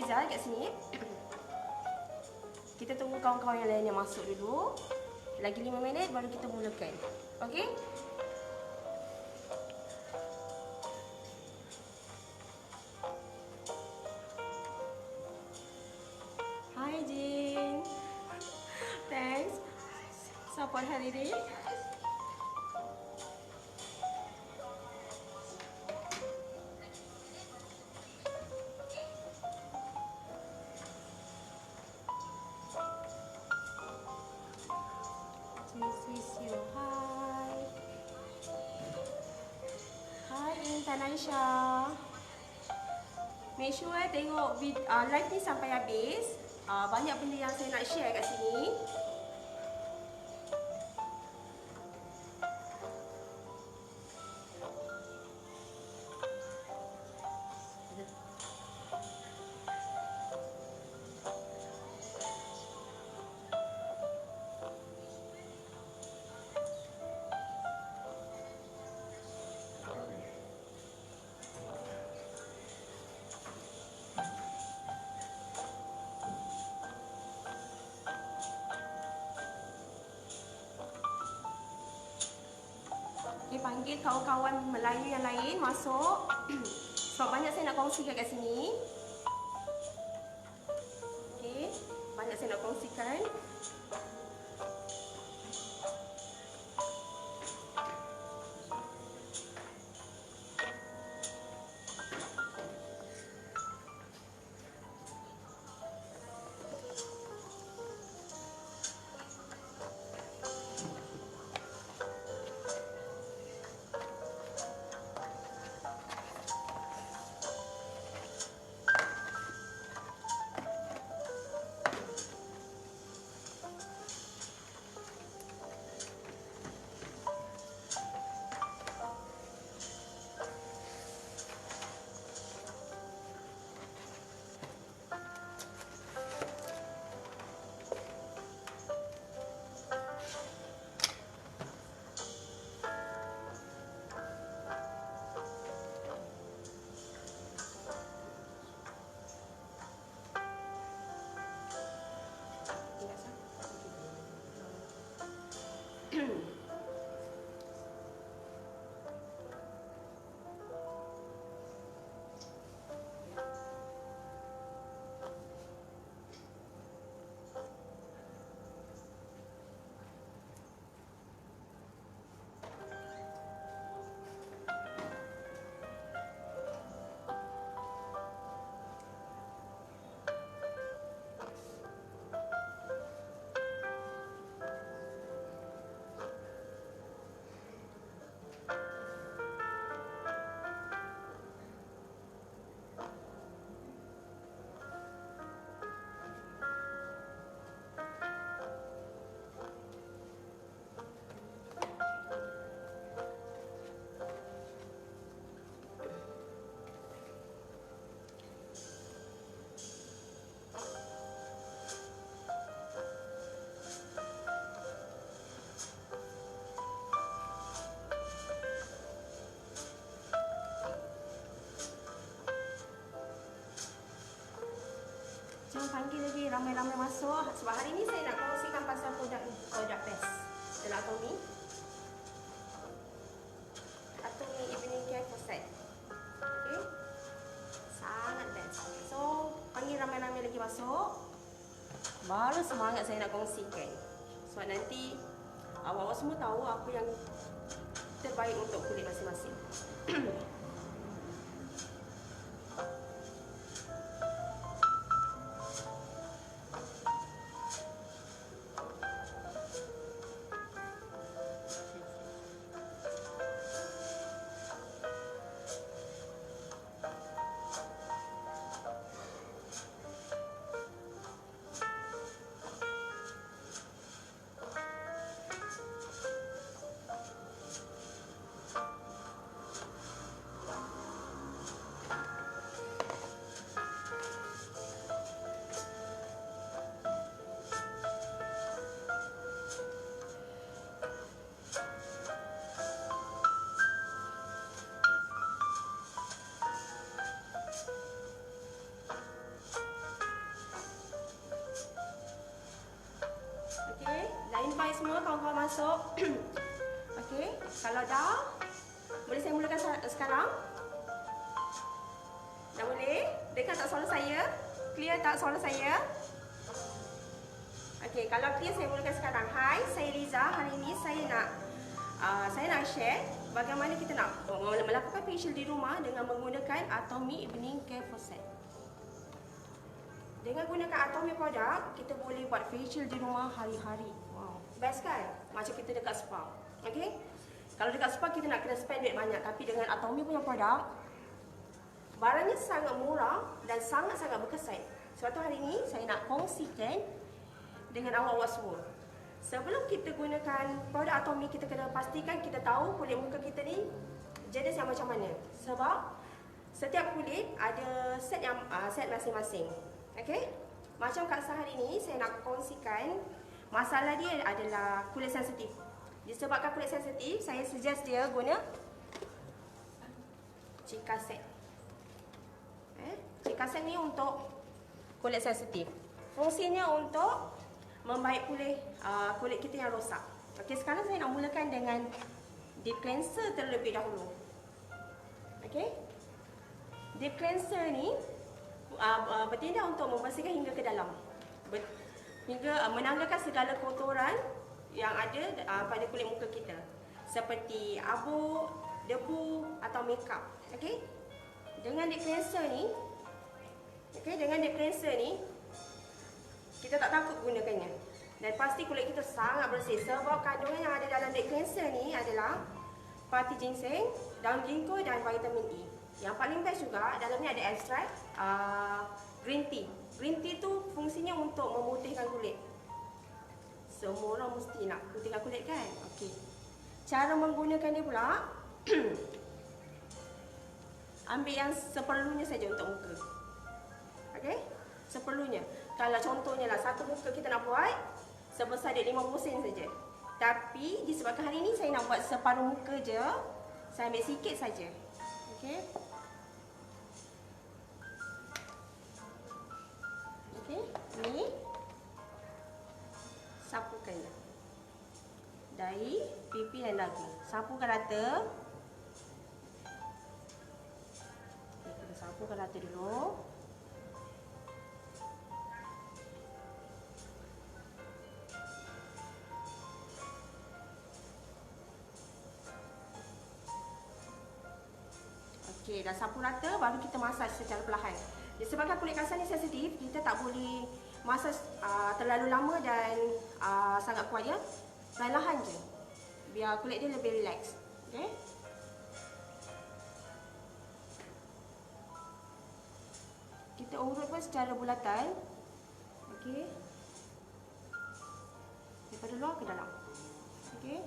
Rizal kat sini. Kita tunggu kawan-kawan yang lain yang masuk dulu. Lagi 5 minit baru kita mulakan. Okey? Hi Jin. Thanks support hari ni. Hi. Hi Intan Aisyah. Make sure tengok live ni sampai habis. Banyak benda yang saya nak share kat sini. Okay, panggil kawan-kawan Melayu yang lain masuk. Sebab banyak saya nak kongsikan kat sini. Okay, banyak saya nak kongsikan. Jangan panggil lagi ramai-ramai masuk. Sebab hari ni saya nak kongsikan pasal produk best dalam Atomy. Atomy Evening Care for Set. Okay, sangat best. So panggil ramai-ramai lagi masuk, baru semangat saya nak kongsikan. Sebab nanti awak-awak semua tahu apa yang terbaik untuk kulit masing-masing. Okey, kalau dah, boleh saya mulakan sekarang? Dah boleh? Dekat tak soalan saya? Clear tak soalan saya? Okey, kalau clear saya mulakan sekarang. Hai, saya Riza. Hari ini saya nak share bagaimana kita nak melakukan facial di rumah dengan menggunakan Atomy Evening Care Faucet. Dengan gunakan Atomy produk, kita boleh buat facial di rumah hari-hari. Wow, best kan? Macam kita dekat spa. Okey? Kalau dekat spa kita nak kena spend duit banyak, tapi dengan Atomy punya produk, barangnya sangat murah dan sangat-sangat berkesan. Sebab tu hari ini saya nak kongsikan dengan awak-awak semua. Sebelum kita gunakan produk Atomy, kita kena pastikan kita tahu kulit muka kita ni jenis yang macam mana. Sebab setiap kulit ada set masing-masing. Okey? Macam Kak Sah hari ini saya nak kongsikan masalah dia adalah kulit sensitif. Disebabkan kulit sensitif, saya suggest dia guna Cicaset. Cicaset ni untuk kulit sensitif. Fungsinya untuk membaik kulit kita yang rosak. Okey, sekarang saya nak mulakan dengan deep cleanser terlebih dahulu. Okey? Deep cleanser ni bertindak untuk membersihkan hingga ke dalam. Hingga menanggalkan segala kotoran yang ada pada kulit muka kita. Seperti abu, debu atau makeup. Okey? Dengan deep cleanser ni, kita tak takut gunakannya. Dan pasti kulit kita sangat bersih sebab kandungan yang ada dalam deep cleanser ni adalah parti ginseng, daun ginkgo dan vitamin E. Yang paling best juga, dalam ni ada ekstrak green tea. Green tea tu fungsinya untuk memutihkan kulit. Semua orang mesti nak putihkan kulit kan? Okey. Cara menggunakan dia pula, ambil yang seperlunya saja untuk muka. Okey? Seperlunya. Kalau contohnya lah, satu muka kita nak buat sebesar dia 50 sen saja. Tapi disebabkan hari ni saya nak buat separuh muka je, saya ambil sikit saja. Okey? Okey, ni sapukan dari pipi dan dagu. Sapukan rata. Okey, kita sapukan rata dulu. Okey, dah sapu rata, baru kita masaj secara perlahan. Disebabkan kulit kasar ni sensitif, kita tak boleh masaj terlalu lama dan sangat kuat ya. Perlahan je, biar kulit dia lebih relax. Okey. Kita urut pun secara bulatan. Okey. Daripada luar ke dalam. Okey.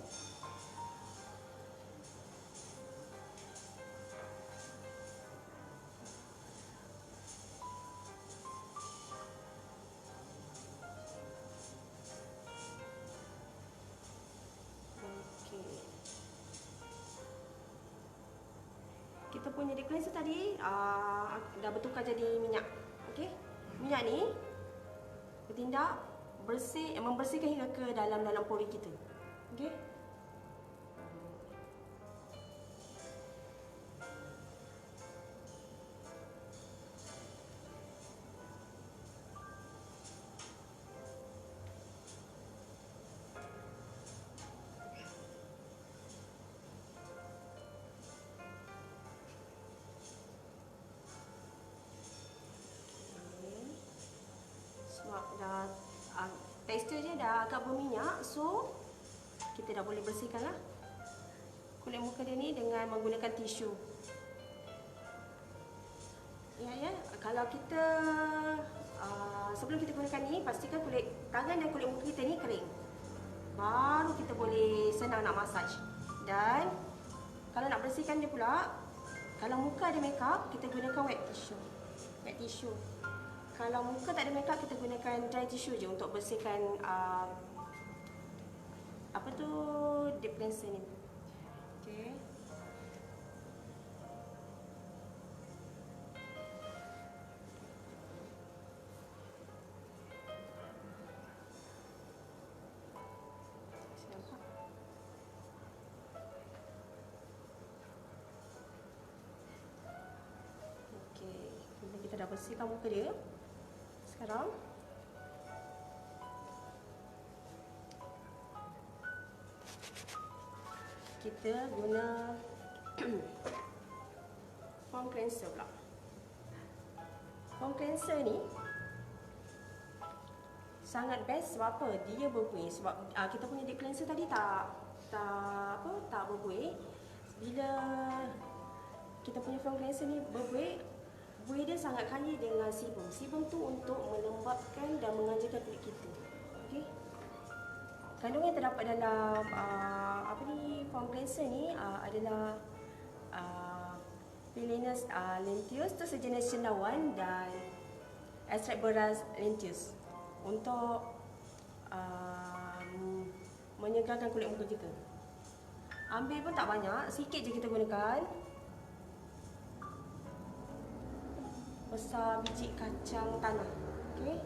Kita punya deep cleanser tadi dah bertukar jadi minyak. Okey. Minyak ni bertindak membersihkan hingga ke dalam pori kita. Okey. Dah tekstur dia dah agak berminyak, so kita dah boleh bersihkan lah kulit muka dia ni dengan menggunakan tisu. Ya, kalau kita sebelum kita gunakan ni, pastikan kulit tangan dan kulit muka kita ni kering, baru kita boleh senang nak masaj. Dan kalau nak bersihkan dia pula, kalau muka ada makeup, kita gunakan wet tissue. Kalau muka tak ada makeup, kita gunakan dry tissue je untuk bersihkan deep cleanser ni. Okey. Nampak? bersihkan muka dia. Sekarang kita guna foam cleanser pula. Foam cleanser ni sangat best sebab apa? Dia berbuih. Sebab kita punya deep cleanser tadi tak berbuih. Bila kita punya foam cleanser ni berbuih, buih dia sangat kaya dengan sebum. Sebum tu untuk melembabkan dan mengajarkan kulit kita. Okey. Kandungan yang terdapat dalam foam cleanser ni adalah Pilinus lentius tu sejenis cendawan dan ekstrak beras lentius untuk menyegarkan kulit muka kita. Ambil pun tak banyak, sikit je kita gunakan. Besar biji kacang tanah. Okey.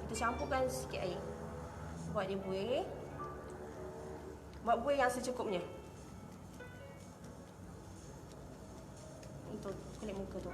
Kita campurkan sikit air. Buat dia buih. Buat buih yang secukupnya. Untuk kulit muka tu.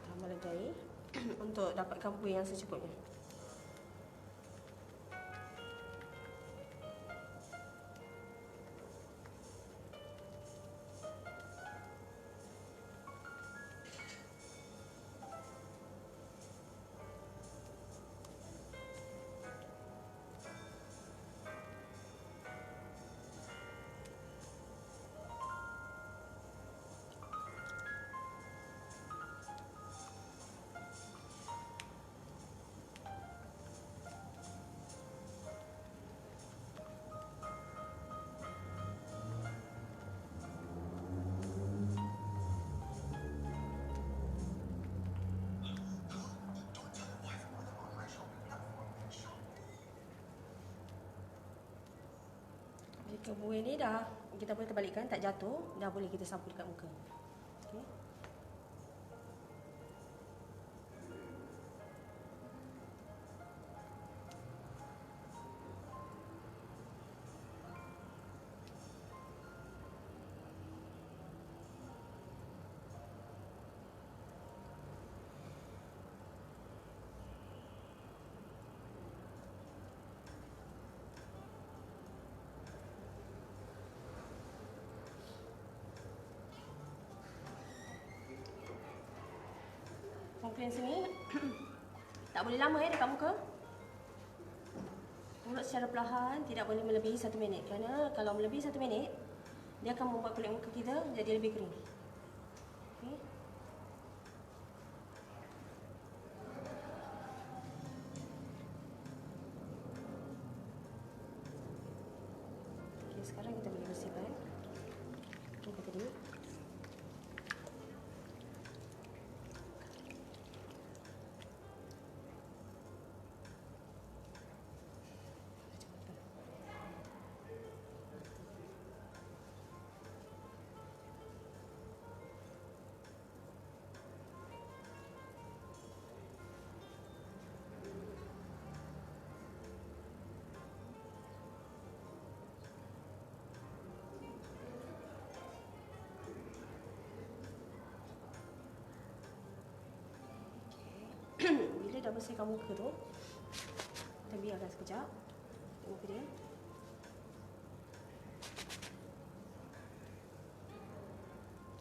Tambah lagi air untuk dapatkan buih yang secukupnya. Jika buih ni dah kita boleh terbalikkan, tak jatuh, dah boleh kita sapu dekat muka. Okey. Foam cleanser ni tak boleh lama dekat muka. Urut secara perlahan, tidak boleh melebihi 1 minit. Kerana kalau melebihi 1 minit, dia akan membuat kulit muka kita jadi lebih kering. Okey. Okey, sekarang kita boleh bersihkan muka tadi. Bila dah bersihkan muka tu, kita biarkan sekejap muka dia.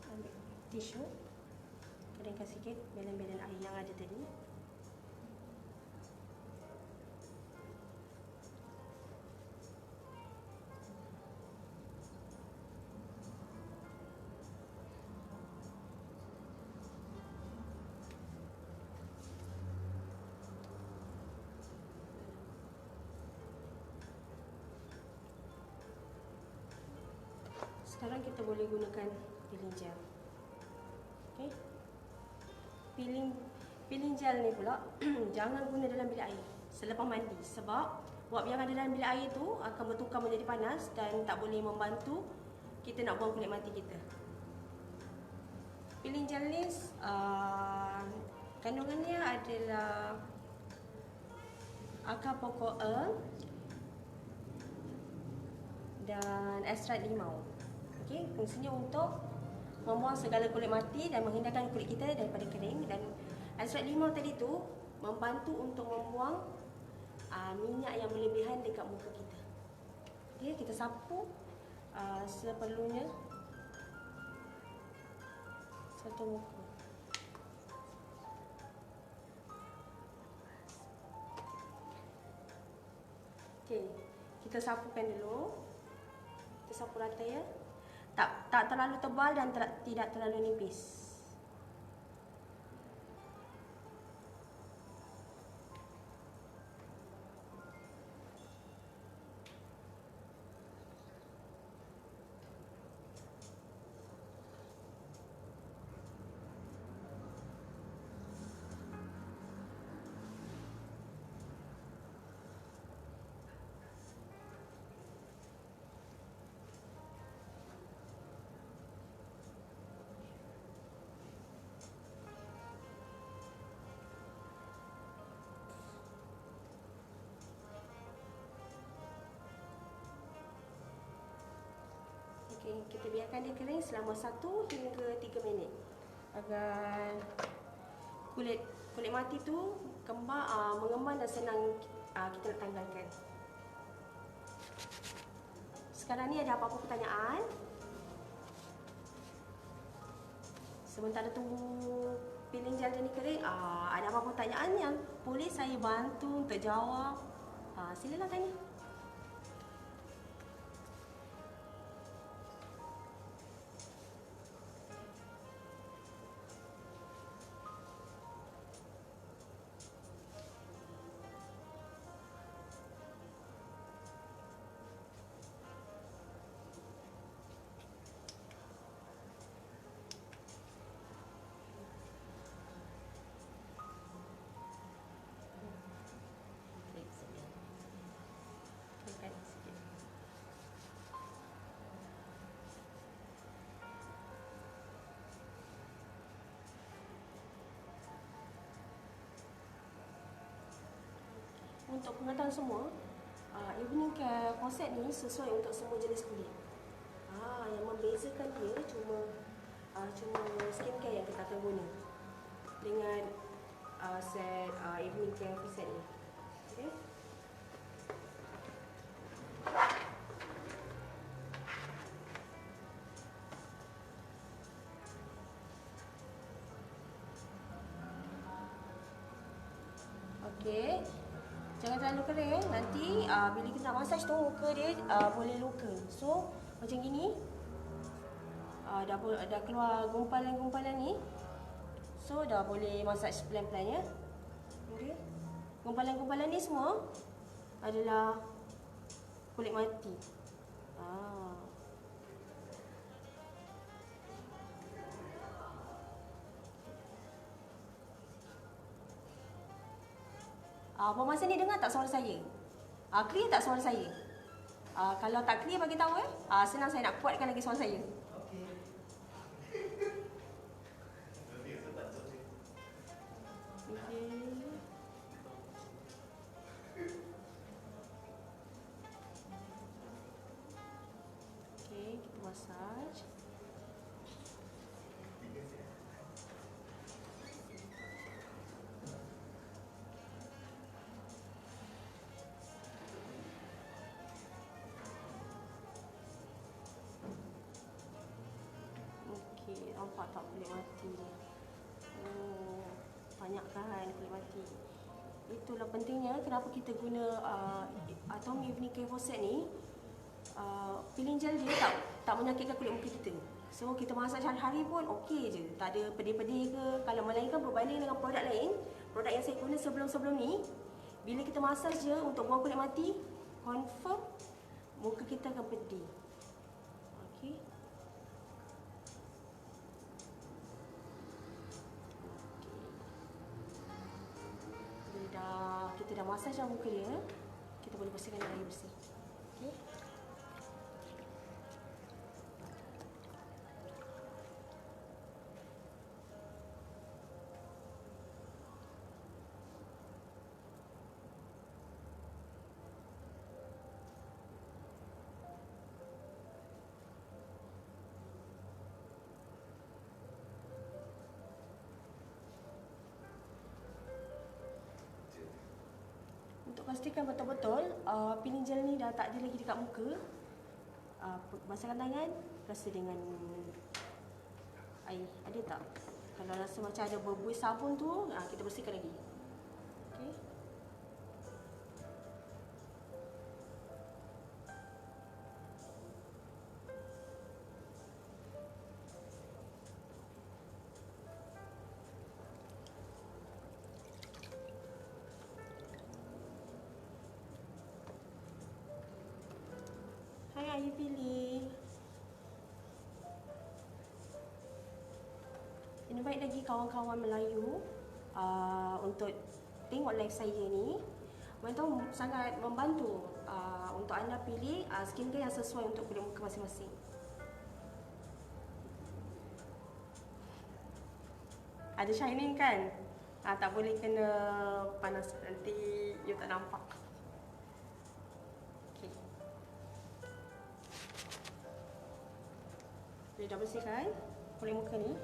Ambil tisu, keringkan sikit belen-belen air yang ada tadi. Sekarang kita boleh gunakan peeling gel. Okey. Peeling gel ni pula jangan guna dalam bilik air. selepas mandi. Sebab wap yang ada dalam bilik air tu akan bertukar menjadi panas dan tak boleh membantu kita nak buang kulit mati kita. Peeling gel ni kandungannya adalah akar pokok dan ekstrak limau. Okey, fungsinya untuk membuang segala kulit mati dan menghindarkan kulit kita daripada kering. Dan ekstrak limau tadi tu membantu untuk membuang minyak yang berlebihan dekat muka kita. Okey, kita sapu seperlunya satu muka. Okey, kita sapukan dulu. Kita sapu rata ya. Tak terlalu tebal dan tidak terlalu nipis. Okey, kita biarkan dia kering selama 1 hingga 3 minit agar kulit mati tu mengembang dan senang kita nak tanggalkan. Sekarang ni ada apa-apa pertanyaan? Sementara tunggu peeling gel ni kering, ada apa-apa pertanyaan yang boleh saya bantu untuk jawab? Silalah tanya. Untuk pengetahuan semua, Evening Care Faucet ni sesuai untuk semua jenis kulit. Yang membezakan dia cuma skincare yang kita akan guna dengan set Evening Care Faucet ni. Okay. Okey. Jangan terlalu kering, nanti bila kita nak massage tu muka dia boleh luka. So macam gini, dah keluar gumpalan-gumpalan ni. So dah boleh massage pelan-pelan ya. Okay. Gumpalan-gumpalan ni semua adalah kulit mati. Puan Masa ni dengar tak suara saya? Clear tak suara saya? Kalau tak clear bagi tahu senang saya nak kuatkan lagi suara saya. Okey. Okey, kita massage. Nampak tak kulit mati ni? Banyak kan kulit mati. Itulah pentingnya kenapa kita guna Atomy Evening Care Faucet ni. Peeling gel dia tak menyakitkan kulit muka kita. So kita masak hari-hari pun okey je. Tak ada pedih-pedih ke. Kalau melainkan berbanding dengan produk lain, produk yang saya guna sebelum-sebelum ni, bila kita masak je untuk buang kulit mati, confirm muka kita akan pedih. Okey. Kita dah masak saja muka dia, kita boleh bersihkan dengan air bersih. Okey. Untuk pastikan betul-betul peeling gel ni dah tak ada lagi dekat muka, basahkan tangan, rasa dengan air. Ada tak? Kalau rasa macam ada berbuih sabun tu, kita bersihkan lagi. Okey. Hai Ayu pilih. Invite lagi kawan-kawan Melayu untuk tengok live saya ni. Memang sangat membantu untuk anda pilih skincare yang sesuai untuk kulit muka masing-masing. Ada shining kan? Tak boleh kena panas, nanti you tak nampak. Okay. Dah bersihkan kulit muka ni.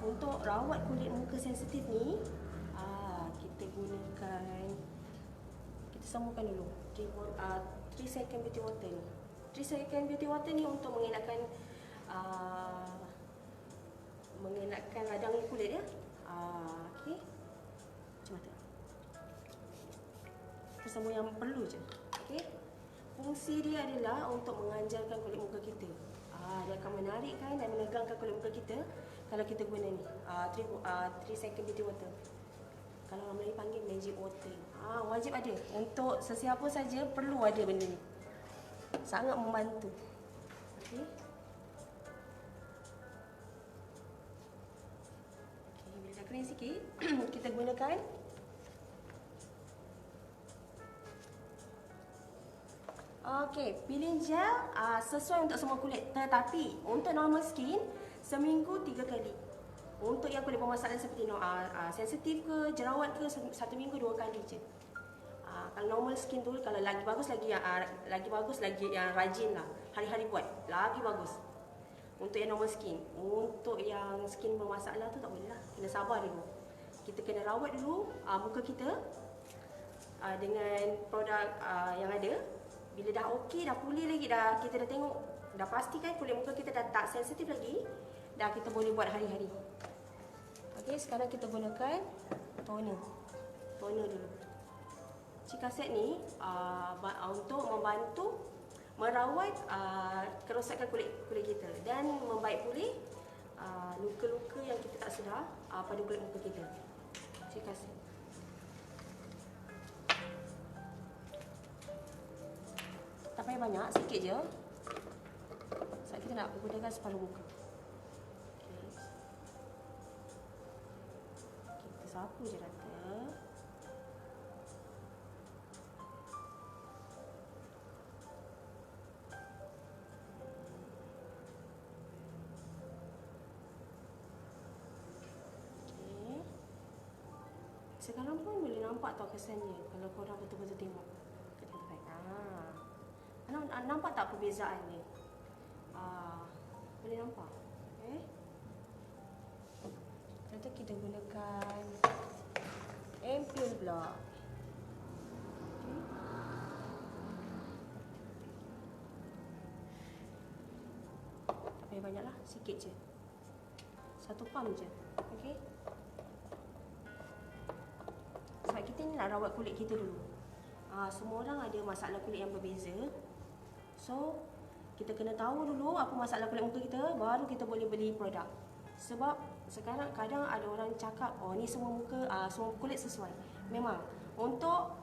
Untuk rawat kulit muka sensitif ni, kita gunakan, kita semukan dulu 3 second beauty water ni. 3 second beauty water ni untuk mengelakkan radang kulit ya. Okey. Macam mana? Kita semua yang perlu je. Okey. Fungsi dia adalah untuk menganjarkan kulit muka kita. Dia akan menarikkan dan menegangkan kulit muka kita kalau kita guna ni 3 second beauty water. Kalau orang Melayu panggil magic water. Wajib ada. Untuk sesiapa saja perlu ada benda ni. Sangat membantu. Okey. Okey, bila dah kering sikit, kita gunakan peeling gel sesuai untuk semua kulit. Tetapi untuk normal skin, seminggu 3 kali. Untuk yang kulit bermasalah seperti sensitif ke, jerawat ke, 1 minggu 2 kali je. Kalau normal skin tu, kalau lagi bagus lagi yang rajin lah. Hari-hari buat, lagi bagus. Untuk yang normal skin. Untuk yang skin bermasalah tu tak boleh lah. Kena sabar dulu. Kita kena rawat dulu muka kita dengan produk yang ada. Bila dah okey, dah pulih lagi, kita dah tengok, dah pastikan kulit muka kita dah tak sensitif lagi, dah kita boleh buat hari-hari. Okey, sekarang kita gunakan toner. Toner dulu. Cikaset ni untuk membantu merawat kerosakan kulit kita dan membaik pulih luka-luka yang kita tak sedar pada kulit muka kita. Cikaset. Tak payah banyak, sikit je. Sebab kita nak gunakan separuh muka. Okay. Kita sapu je rata. Okay. Sekarang pun boleh nampak tau kesannya kalau korang betul-betul tengok. Nampak tak perbezaan ni? Boleh nampak? Okay. Lepas tu kita gunakan ampule pula. Okay. Tak payah banyak lah, sikit je. 1 pump je. Okay. Sebab kita ni nak rawat kulit kita dulu. Semua orang ada masalah kulit yang berbeza. So, kita kena tahu dulu apa masalah kulit muka kita, baru kita boleh beli produk. Sebab sekarang kadang ada orang cakap, ni semua muka, semua kulit sesuai. Memang, untuk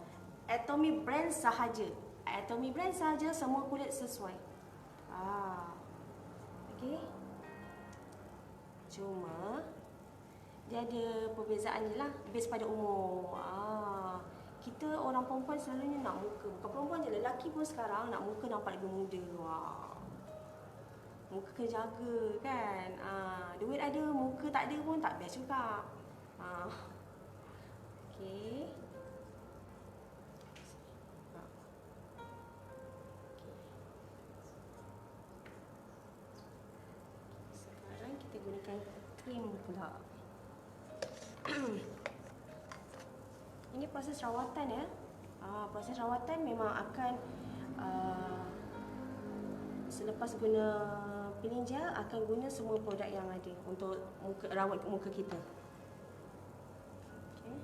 Atomy brand sahaja. Atomy brand sahaja semua kulit sesuai. Okey. Cuma dia ada perbezaan je lah, base pada umur. Kita orang perempuan selalunya nak muka, bukan perempuan je, lelaki pun sekarang nak muka nampak lebih muda. Muka kena jaga kan. Duit ada, muka tak ada pun tak best juga. Okey. Sekarang kita gunakan krim pula. Ini proses rawatan ya. Proses rawatan memang akan selepas guna peeling gel akan guna semua produk yang ada untuk rawat muka kita. Okey.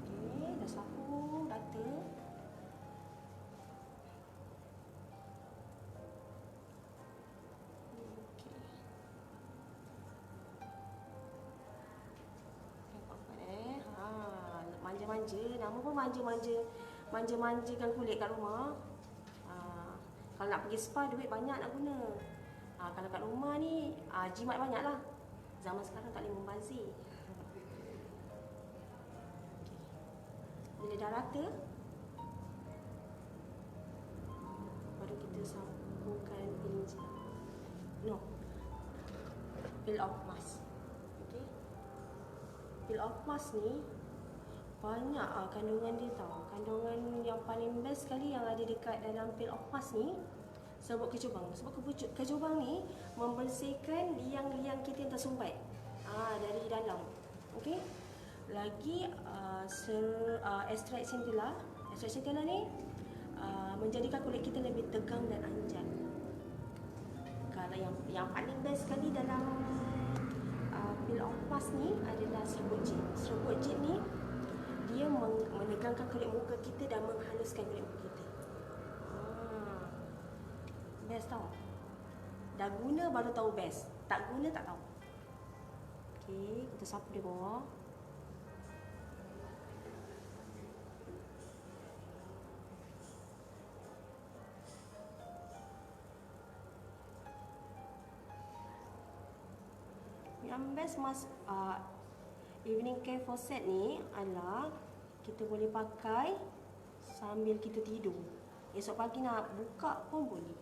Okey, dah sapu rata. Manja-manja, nama pun manja-manjakan kulit kat rumah. Kalau nak pergi spa duit banyak nak guna. Kalau kat rumah ni jimat banyak lah. Zaman sekarang tak boleh membazir. Bila dah rata, baru kita sapukan peeling gel. Peel off mask. Okay. Peel off mask ni banyak kandungan dia tau. Kandungan yang paling best sekali yang ada dekat dalam peel off mask ni serbuk kecubang. Serbuk kecubang ni membersihkan liang-liang kita yang tersumbat dari dalam. Okey. Lagi ekstrak centella. Ekstrak centella ni menjadikan kulit kita lebih tegang dan anjat. Kalau yang paling best sekali dalam peel off mask ni adalah serbuk jin. Serbuk jin ni dia menegangkan kulit muka kita dan menghaluskan kulit muka kita. Best tau. Dah guna baru tahu best. Tak guna tak tahu. Okey, kita sapu di bawah. Yang best mask evening care for set ni adalah kita boleh pakai sambil kita tidur. Esok pagi nak buka pun boleh.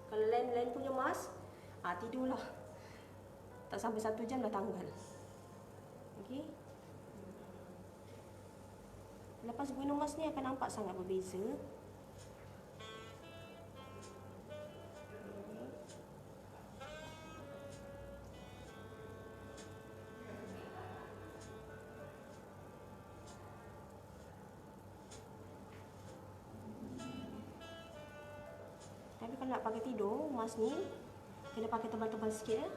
Kalau lain punya mask, tidurlah. Tak sampai 1 jam dah tanggal. Okey. Lepas guna mask ni akan nampak sangat berbeza. Tapi kalau nak pakai tidur, mask ni kena pakai tebal-tebal sikit ya.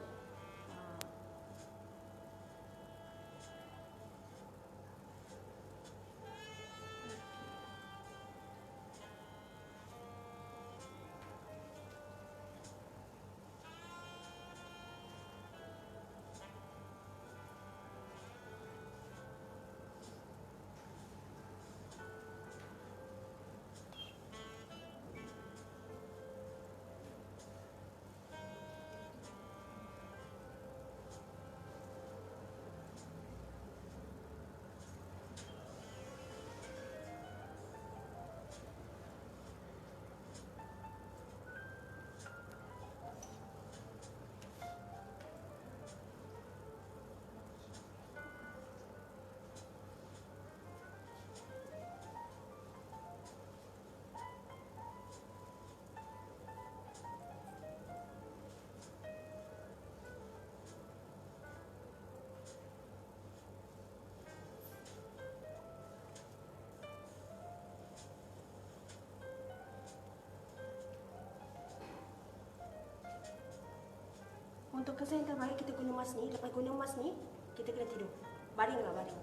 Untuk kesan yang terbaik kita guna mask ni. Lepas guna mask ni, kita kena tidur. Baringlah, baring.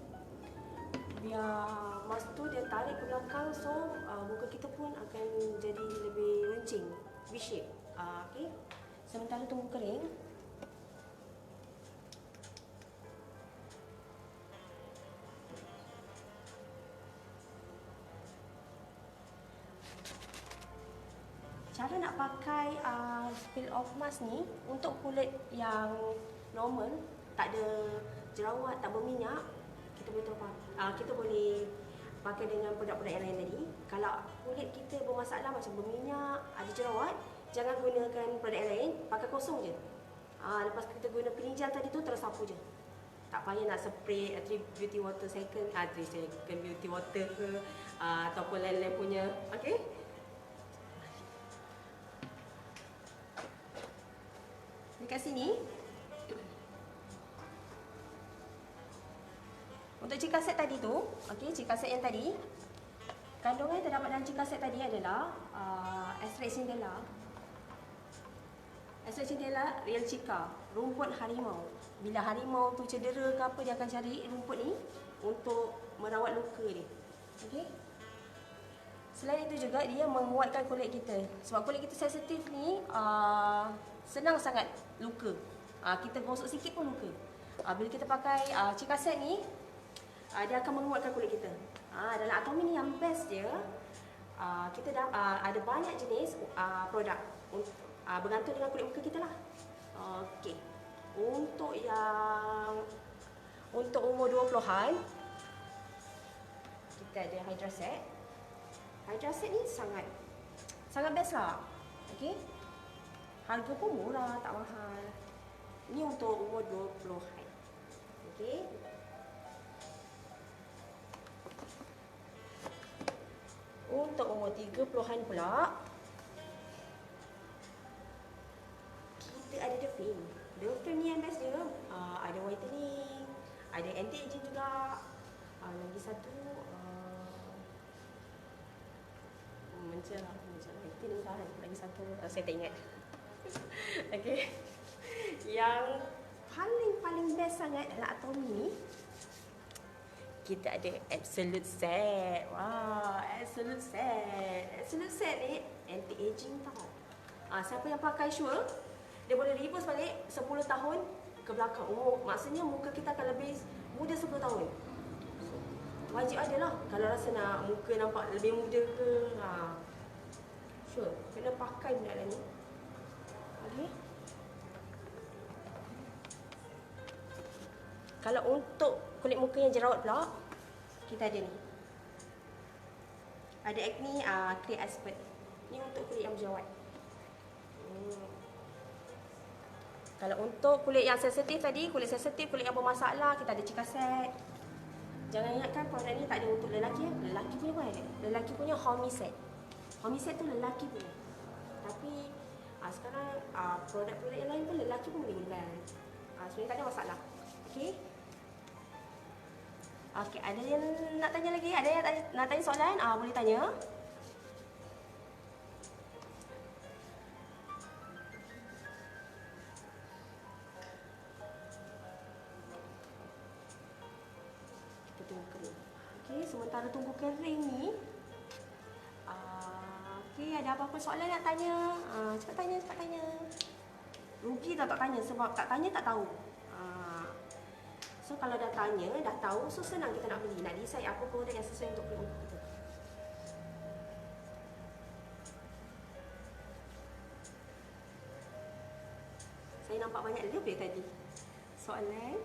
Biar mask tu dia tarik ke belakang, so muka kita pun akan jadi lebih runcing, V-shape. Okay. Sementara tunggu kering, Cara nak pakai peel off mask ni untuk kulit yang normal, tak ada jerawat, tak berminyak, kita boleh pakai dengan produk-produk yang lain tadi. Kalau kulit kita bermasalah macam berminyak, ada jerawat, jangan gunakan produk yang lain, pakai kosong je. Lepas kita guna peeling gel tadi tu, terus sapu je. Tak payah nak spray 3 beauty water second, 3 second beauty water ke, ataupun lain-lain punya. Okey. Dekat sini, untuk cikaset tadi tu, okey, cikaset yang tadi, kandungan yang terdapat dalam cikaset tadi adalah extract Cindela, real Cica, rumput harimau. Bila harimau tu cedera ke apa, dia akan cari rumput ni untuk merawat luka dia. Okey. Selain itu juga dia menguatkan kulit kita. Sebab kulit kita sensitif ni senang sangat luka. Kita gosok sikit pun luka. Bila kita pakai cikaset ni, dia akan menguatkan kulit kita. Dalam Atomy ni yang best dia, kita ada banyak jenis produk bergantung dengan kulit muka kita lah. Okey. Untuk umur 20-an, kita ada Hydraset. Hydraset ni sangat best lah. Okey. Harga pun murah, tak mahal. Ini untuk umur 20-an. Okey. Untuk umur 30-an pula, kita ada The Fame. The Fame ni yang best dia. Ada whitening, ada anti-aging juga. Lagi satu macam itu ni lah. Lagi satu saya tak ingat. Okey. Yang paling best sangat dalam Atomy ni, kita ada Absolute Set. Absolute Set ni anti-aging tau. Siapa yang pakai sure, dia boleh reverse balik 10 tahun ke belakang. Maksudnya muka kita akan lebih muda 10 tahun. Wajib ada lah kalau rasa nak muka nampak lebih muda ke. Sure, kena pakai benda ni. Okay. Kalau untuk kulit muka yang jerawat pula, kita ada ni. Ada Acne Clear Expert. Ni untuk kulit yang berjerawat. Kalau untuk kulit yang sensitif tadi, kulit yang bermasalah, kita ada Cikaset. Jangan ingatkan produk ni tak ada untuk lelaki. Lelaki punya pun ada. Lelaki punya Homiset. Homiset tu lelaki punya. Tapi sekarang produk-produk yang lain pun lelaki pun boleh gunakan. Sebenarnya tak ada masalah. Okey. Okey, ada yang nak tanya lagi? Ada yang nak tanya soalan? Boleh tanya. Kita tunggu kering. Okey, sementara tunggu kering ni, okey, ada apa-apa soalan nak tanya? Cepat tanya. Rugi tak tanya, sebab tak tanya tak tahu. So kalau dah tanya, dah tahu, so senang kita nak beli, nak decide apa produk yang sesuai untuk kulit muka kita. Saya nampak banyak lebih tadi soalan.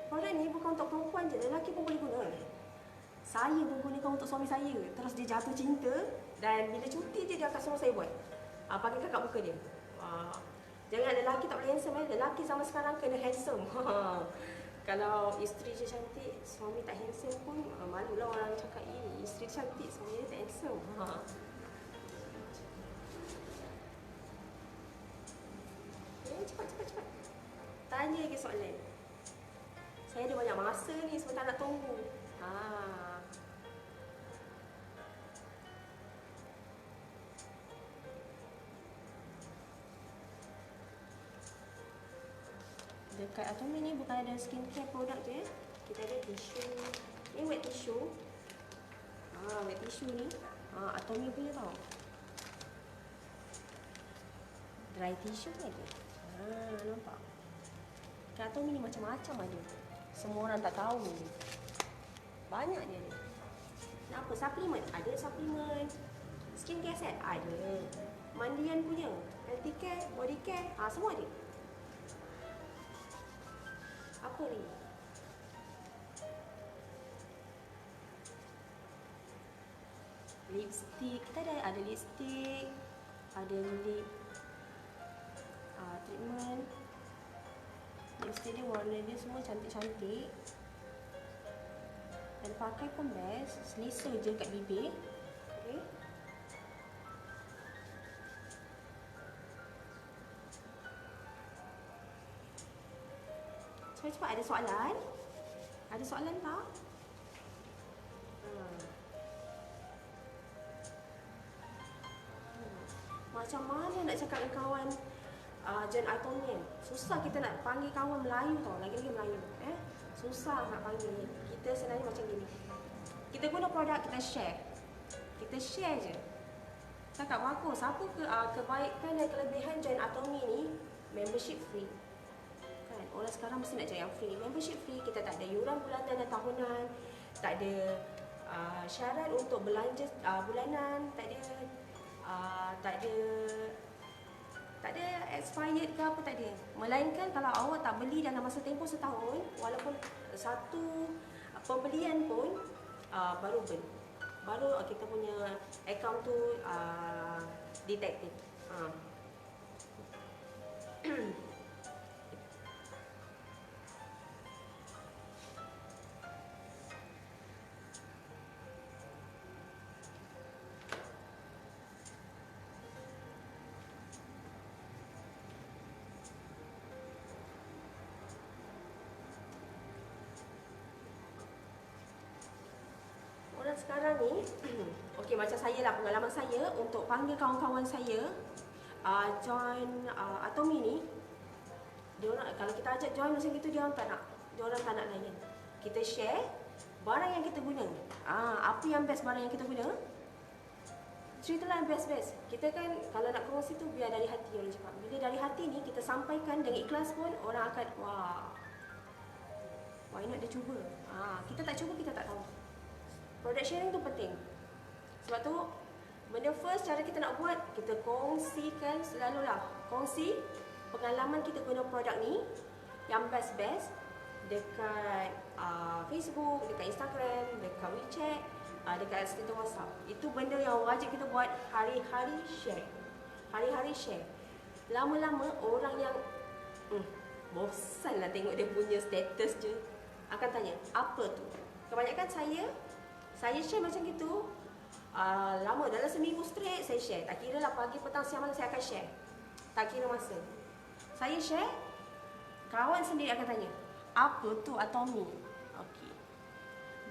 Produk ni bukan untuk perempuan je, lelaki pun boleh guna. Saya pun gunakan untuk suami saya. Terus dia jatuh cinta, dan bila cuti dia akan suruh saya buat. Pakai kat muka dia. Jangan lelaki tak boleh handsome. Lelaki zaman sekarang kena handsome. Kalau isteri je cantik, suami tak handsome pun malulah orang cakap, isteri cantik, suami tak handsome. Cepat. Tanya lagi soalan. Saya ada banyak masa ni, sebentar nak tunggu. Dekat Atomy ni bukan ada skincare produk je. Kita ada tisu. Ni wet tissue. Wet tissue ni Atomy punya tau. Dry tissue pun ada. Nampak? Kat Atomy ni macam-macam ada. Semua orang tak tahu. Banyak dia ada. Nak apa? Suplemen? Ada suplemen. Skincare set? Ada. Mandian punya, healthy care, body care, semua ada. Apa ni? Lipstick, kita ada lipstick, ada lip treatment. Lipstick dia warna dia semua cantik-cantik. Dan pakai pun best, selesa je kat bibir. Okay. Cepat-cepat, ada soalan? Ada soalan tak? Macam mana nak cakap dengan kawan John Atonian? Susah kita nak panggil kawan Melayu tau, lagi-lagi Melayu. Susah nak panggil. Kita sebenarnya macam gini. Kita guna produk, kita share. Kita share je. Cakap bagus. Apa kebaikan dan kelebihan John Atomy ni? Membership free. Kan? Orang sekarang mesti nak cari yang free. Membership free, kita tak ada yuran bulanan dan tahunan. Tak ada syarat untuk belanja bulanan. Tak ada expired ke apa, tak ada. Melainkan kalau awak tak beli dalam masa tempoh setahun, walaupun satu pembelian pun baru kita punya account tu detektif. Sekarang ni, okey, macam saya lah, pengalaman saya untuk panggil kawan-kawan saya join Atomy ni, diorang, kalau kita ajak join macam gitu, diorang tak nak layan. Kita share barang yang kita guna. Apa yang best barang yang kita guna, ceritalah yang best-best. Kita kan kalau nak kongsi tu biar dari hati, orang cakap. Bila dari hati ni kita sampaikan dengan ikhlas pun, orang akan why not dia cuba. Kita tak cuba, kita tak tahu. Product sharing tu penting. Sebab tu, benda first cara kita nak buat, kita kongsikan selalulah. Kongsi pengalaman kita guna produk ni yang best-best dekat Facebook, dekat Instagram, dekat WeChat, dekat status WhatsApp. Itu benda yang wajib kita buat, hari-hari share. Hari-hari share. Lama-lama orang yang bosan lah tengok dia punya status je, akan tanya, apa tu? Kebanyakan saya share macam gitu, lama, dalam seminggu straight saya share. Tak kira lah pagi, petang, siang, malam saya akan share. Tak kira masa. Saya share, kawan sendiri akan tanya, apa tu Atomy? Okey.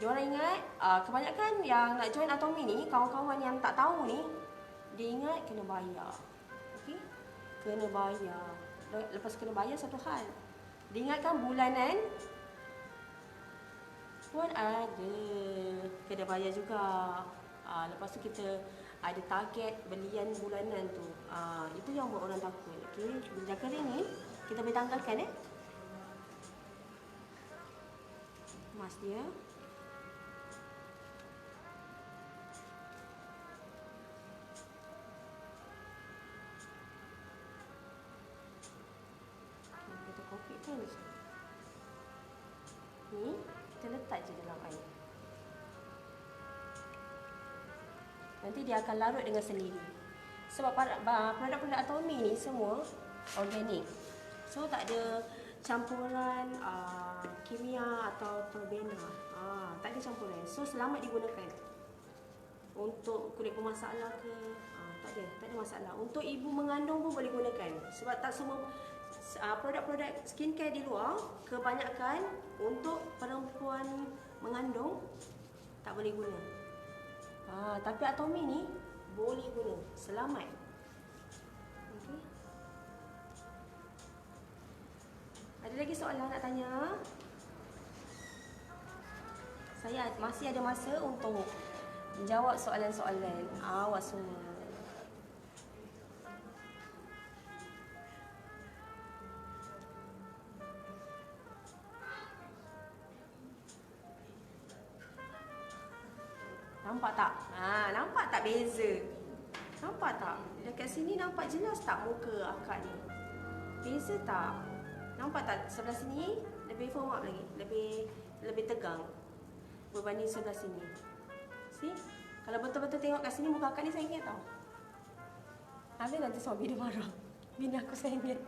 Diorang ingat, kebanyakan yang nak join Atomy ni, kawan-kawan yang tak tahu ni, dia ingat kena bayar. Okey? Kena bayar. Lepas kena bayar satu hal. Dia ingatkan bulanan pun ada, kena bayar juga. Lepas tu kita ada target belian bulanan tu. Itu yang buat orang takut. Okey, minyak kering ni kita boleh tanggalkan mas dia. Kita kopi kan ni, kita letak je dalam air. Nanti dia akan larut dengan sendiri. Sebab produk-produk Atomy ni semua organik. So tak ada campuran kimia atau perbena. Tak ada campuran. So selamat digunakan. Untuk kulit bermasalah ke, tak ada masalah. Untuk ibu mengandung pun boleh gunakan. Sebab tak semua produk-produk skincare di luar, kebanyakan untuk perempuan mengandung tak boleh guna. Tapi Atomy ni boleh guna, selamat. Okay. Ada lagi soalan nak tanya? Saya masih ada masa untuk menjawab soalan-soalan awak semua. Nampak tak? Nampak tak beza? Nampak tak? Dekat sini nampak jelas tak muka akak ni? Beza tak? Nampak tak sebelah sini lebih firm up lagi, lebih tegang berbanding sebelah sini. See? Kalau betul-betul tengok kat sini muka akak ni sengit tau. Habis nanti suami dia marah. Bini aku sengit.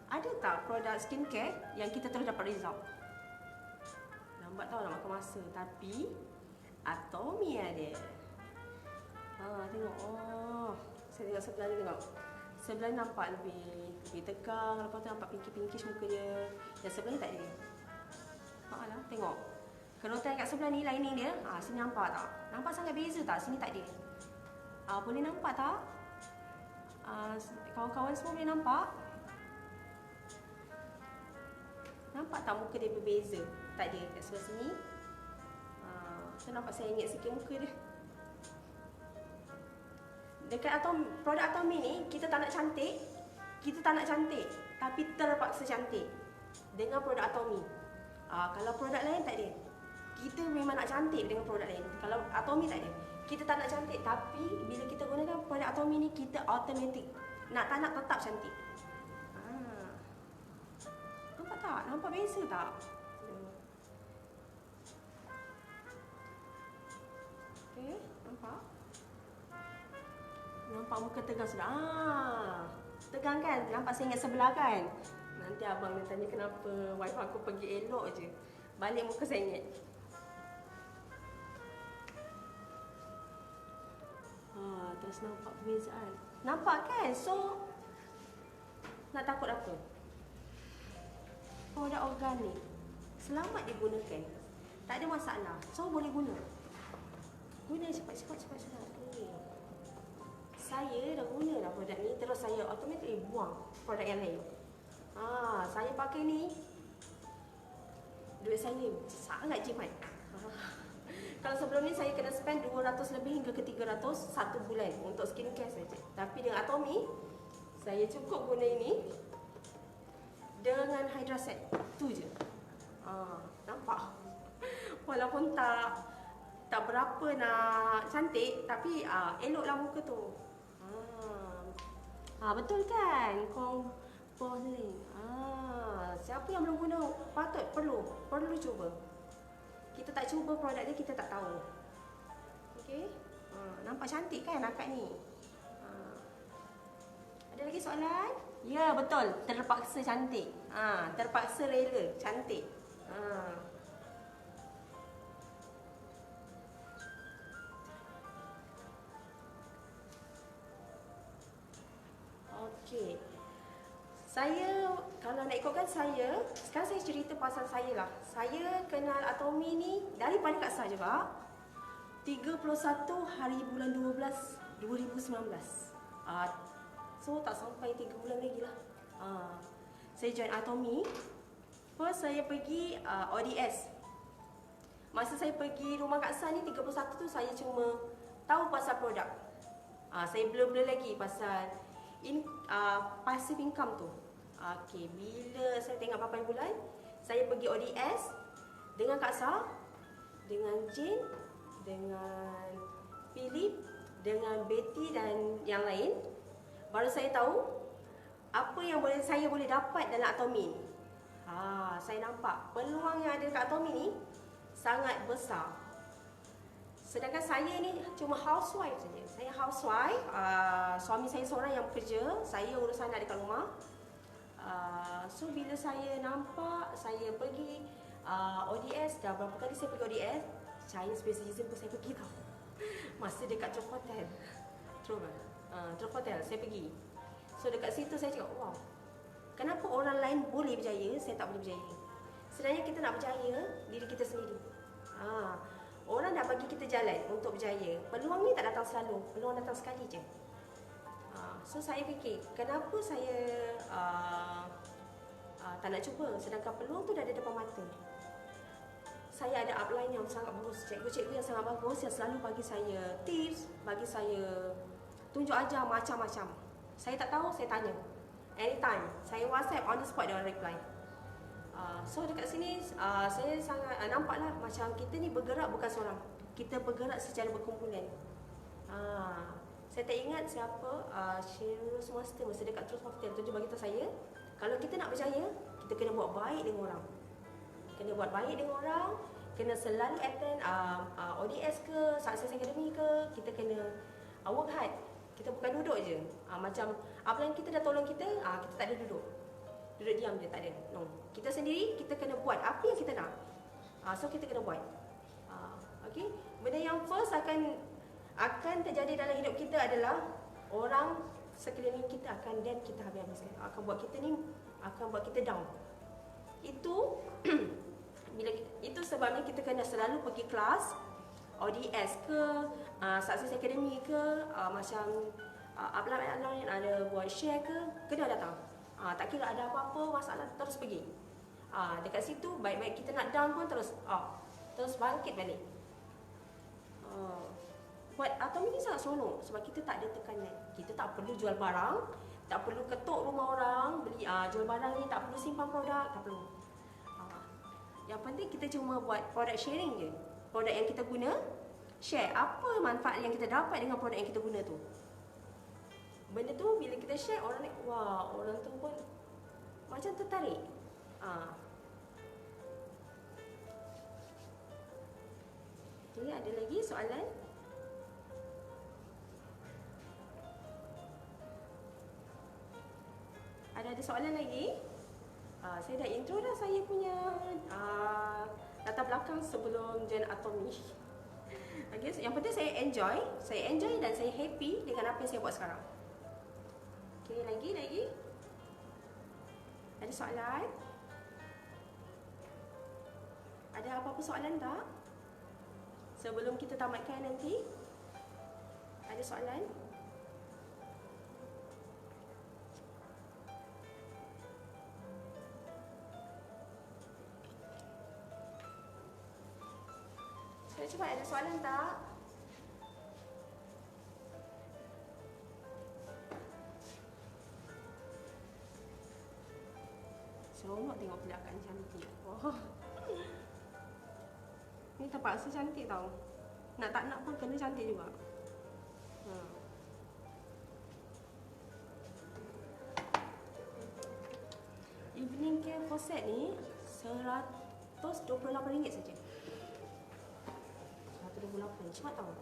Ada tak produk skincare yang kita terus dapat result? Lambat tau nak makan masa. Tapi Atomy ada. Tengok. Saya tengok sebelah ni tengok. Sebelah ni nampak lebih tegang. Lepas tu nampak pinkish muka dia. Yang sebelah ni tak ada. Lah, tengok. Kerotan kat sebelah ni lining dia. Sini nampak tak? Nampak sangat beza tak? Sini tak ada. Boleh nampak tak? Kawan-kawan semua boleh nampak? Nampak tak muka dia berbeza? Tak ada kat sebelah sini. Saya nampak sengit sikit muka dia. Dekat produk Atomy ni, kita tak nak cantik. Kita tak nak cantik, tapi terpaksa cantik dengan produk Atomy. Kalau produk lain tak ada. Kita memang nak cantik dengan produk lain. Kalau Atomy tak ada. Kita tak nak cantik, tapi bila kita gunakan produk Atomy ni, kita automatic nak tak nak tetap cantik. Nampak tak? Nampak beza tak? Okay, nampak? Nampak muka tegang sudah. Tegang kan? Nampak sengit sebelah kan? Nanti abang dia tanya kenapa wife aku pergi elok je. Balik muka sengit. Terus nampak perbezaan. Nampak kan? So, nak takut apa? Produk organik. Selamat digunakan. Tak ada masalah. So, boleh guna. Guna cepat-cepat. Saya dah guna dah produk ni. Terus saya automatically buang produk yang lain. Saya pakai ni. Duit saya sangat jimat. Kalau sebelum ni saya kena spend 200 lebih hingga ke 300 satu bulan untuk skincare saja. Tapi dengan Atomy, saya cukup guna ini dengan Hydra Set. Tu je. Nampak? Walaupun tak berapa nak cantik, tapi eloklah muka tu. Betul kan? Composing. Siapa yang belum guna perlu cuba. Kita tak cuba produk dia, kita tak tahu. Okey? Nampak cantik kan akak ni? Ada lagi soalan? Ya, betul. Terpaksa cantik. Terpaksa rela cantik. Okey. Saya, kalau nak ikutkan saya, sekarang saya cerita pasal saya lah. Saya kenal Atomy ni daripada Kak Sah juga. 31 hari bulan 12, 2019. So, tak sampai 3 bulan lagi lah. Saya join Atomy. First, saya pergi ODS. Masa saya pergi rumah Kak Sah ni, 31 tu saya cuma tahu pasal produk. Saya blur-blur lagi pasal passive income tu. Okey, bila saya tengok 8 bulan, saya pergi ODS dengan Kak Sah, dengan Jane, dengan Philip, dengan Betty dan yang lain. Baru saya tahu apa yang saya boleh dapat dalam Atomy ni. Saya nampak peluang yang ada dekat Atomy ni sangat besar. Sedangkan saya ni cuma housewife saja. Saya housewife, suami saya seorang yang bekerja, saya urusan ada kat rumah. So bila saya nampak, saya pergi ODS, dah berapa kali saya pergi ODS, China Space Citizen pun saya pergi tau. Masa dekat Trop Hotel. Trop Hotel, saya pergi. So dekat situ saya cakap, wow, kenapa orang lain boleh berjaya, saya tak boleh berjaya. Sebenarnya kita nak berjaya diri kita sendiri. Orang dah bagi kita jalan untuk berjaya. Peluang ni tak datang selalu, peluang datang sekali je. So saya fikir, kenapa saya tak nak cuba, sedangkan peluang tu dah ada depan mata. Saya ada upline yang sangat bagus, cikgu-cikgu yang sangat bagus yang selalu bagi saya tips, bagi saya tunjuk ajar macam-macam. Saya tak tahu, saya tanya. anytime. Saya WhatsApp, on the spot dia orang reply. So dekat sini saya sangat nampaklah macam kita ni bergerak bukan seorang. Kita bergerak secara berkumpulan. Saya tak ingat siapa Shirus Master masa dekat Terus Hotel tu dia bagi tahu saya, kalau kita nak berjaya, kita kena buat baik dengan orang. Kena buat baik dengan orang, kena selalu attend ODS ke, Success Academy ke, kita kena work hard. Kita bukan duduk je. Macam apabila kita dah tolong kita, kita tak ada duduk. Duduk diam je, tak ada. No. Kita sendiri, kita kena buat apa yang kita nak. So kita kena buat. Okay. Benda yang first akan terjadi dalam hidup kita adalah orang sekeliling kita akan dan kita habis-habiskan. Akan buat kita ni, akan buat kita down. Itu itu sebabnya kita kena selalu pergi kelas ODS ke, Success Academy ke, macam upline ada buat share ke, kena datang. Tak kira ada apa-apa masalah, terus pergi. Dekat situ baik-baik kita nak down pun terus bangkit balik. Buat Atomy ni sangat seronok sebab kita tak ada tekanan. Kita tak perlu jual barang, tak perlu ketuk rumah orang beli jual barang ni, tak perlu simpan produk, tak perlu. Yang penting kita cuma buat product sharing je. Produk yang kita guna, share apa manfaat yang kita dapat dengan produk yang kita guna tu. Benda tu bila kita share, orang ni, wah, orang tu pun macam tertarik. Okay, ada lagi soalan? Ada soalan lagi? Saya dah intro dah saya punya latar belakang sebelum join Atomy. Okay, so yang penting saya enjoy dan saya happy dengan apa yang saya buat sekarang. Okay, lagi? Ada soalan? Ada apa-apa soalan tak? Sebelum kita tamatkan nanti, ada soalan? Cepat ada soalan tak? Seronok tengok pelakon cantik. Wah. Ni terpaksa cantik tau. Nak tak nak pun kena cantik juga. Evening care for set ni RM128 saja. 128, cepat tau.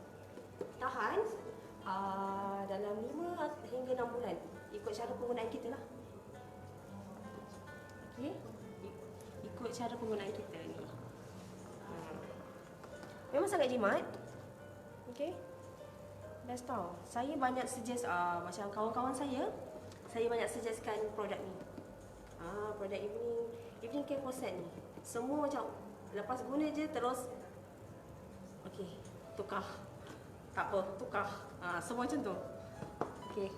Tahan dalam 5 hingga 6 bulan. Ikut cara penggunaan kita lah. Okay, ikut cara penggunaan kita ni. Memang sangat jimat. Okay, best tau. Saya banyak suggest macam kawan-kawan saya banyak suggestkan produk ni. Produk evening care for set ni. Semua macam lepas guna je terus okey, tukar. Tak apa, tukar. Semua macam tu. Okey.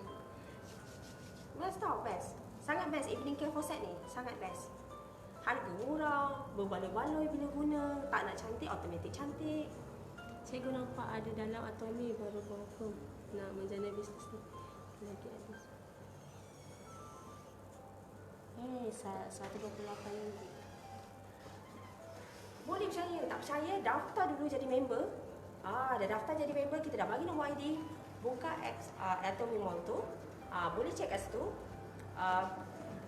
Best tau, best. Sangat best evening care for set ni. Sangat best. Harga murah, berbaloi-baloi bila guna. Tak nak cantik, automatik cantik. Cikgu nampak ada dalam Atomy baru confirm nak menjana bisnes ni. Lagi ada. RM128. Boleh percaya, tak percaya, daftar dulu jadi member. Dah daftar jadi member, kita dah bagi nombor ID. Buka Atomy Mall tu. Boleh check kat situ.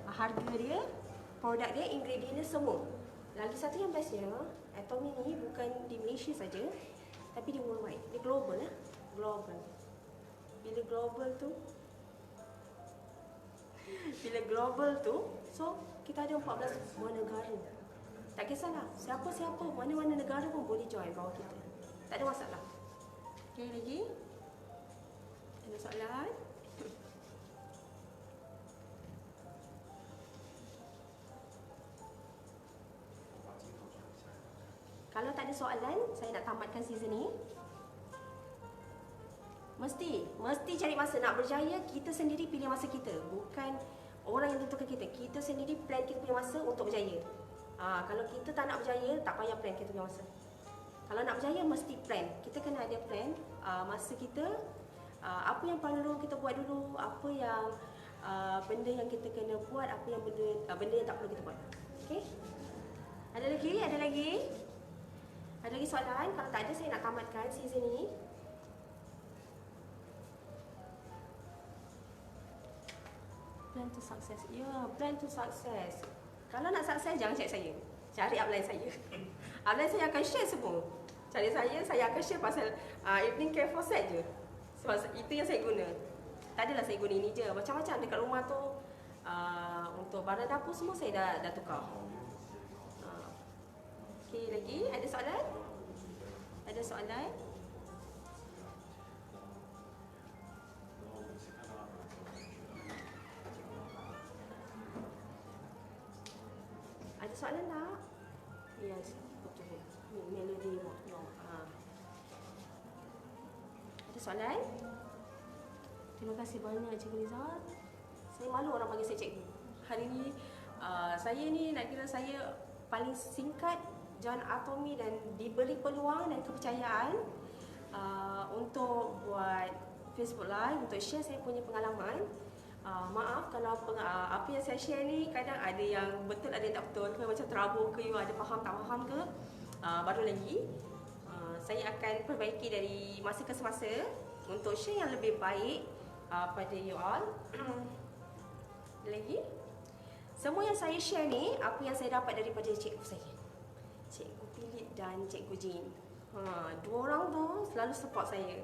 Harga dia, produk dia, ingredient dia semua. Lagi satu yang bestnya, Atomy ni bukan di Malaysia saja, tapi di worldwide. Dia global lah. Global. Bila global tu, so kita ada 14 buah negara. Tak kisahlah, siapa-siapa, mana-mana negara pun boleh join bawah kita. Tak ada masalah. Okay, lagi? Ada soalan? Kalau tak ada soalan, saya nak tamatkan season ni. Mesti cari masa. Nak berjaya, kita sendiri pilih masa kita. Bukan orang yang tentukan kita. Kita sendiri plan kita punya masa untuk berjaya. Kalau kita tak nak berjaya, tak payah plan kita punya masa. Kalau nak berjaya, mesti plan. Kita kena ada plan masa kita. Apa yang perlu kita buat dulu, apa yang benda yang kita kena buat, apa yang benda yang tak perlu kita buat. Okey? Ada lagi? Ada lagi? Ada lagi soalan? Kalau tak ada, saya nak tamatkan season ni. Plan to success. Ya, plan to success. Kalau nak sukses, jangan cari saya. Cari upline saya. Upline saya akan share semua. Cari saya akan share pasal evening care for set je. Sebab itu yang saya guna. Tak adalah saya guna ini je. Macam-macam dekat rumah tu, untuk barang dapur semua saya dah tukar. Okey, lagi? Ada soalan? Ada soalan? Ada soalan tak? Yes, betul. Melody no. Ada soalan? Terima kasih banyak Cikgu Rizal. Saya malu orang panggil saya cikgu. Hari ni saya ni nak kira saya paling singkat John Atomy dan diberi peluang dan kepercayaan untuk buat Facebook Live, untuk share saya punya pengalaman. Maaf kalau apa yang saya share ni kadang ada yang betul, ada yang tak betul ke, macam terabur ke, you ada faham tak faham ke, baru lagi. Saya akan perbaiki dari masa ke semasa untuk share yang lebih baik pada you all. Ada lagi? Semua yang saya share ni, apa yang saya dapat daripada cikgu saya, Cikgu Philip dan Cikgu Jean. Dua orang tu selalu support saya,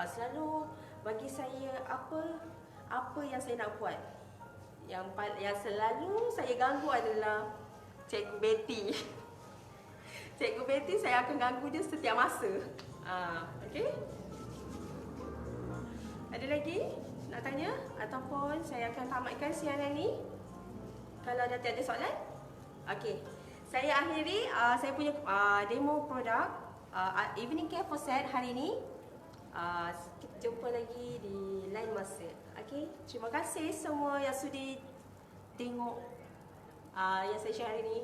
selalu bagi saya apa yang saya nak buat. Yang selalu saya ganggu adalah Cikgu Betty. Cikgu Betty saya akan ganggu dia setiap masa. Okey? Ada lagi nak tanya? Ataupun saya akan tamatkan siaran ni? Kalau dah tiada soalan? Okey. Saya akhiri saya punya demo produk Evening Care for Set hari ni. Kita jumpa lagi di lain masa. Okey. Terima kasih semua yang sudi tengok yang saya share hari ni.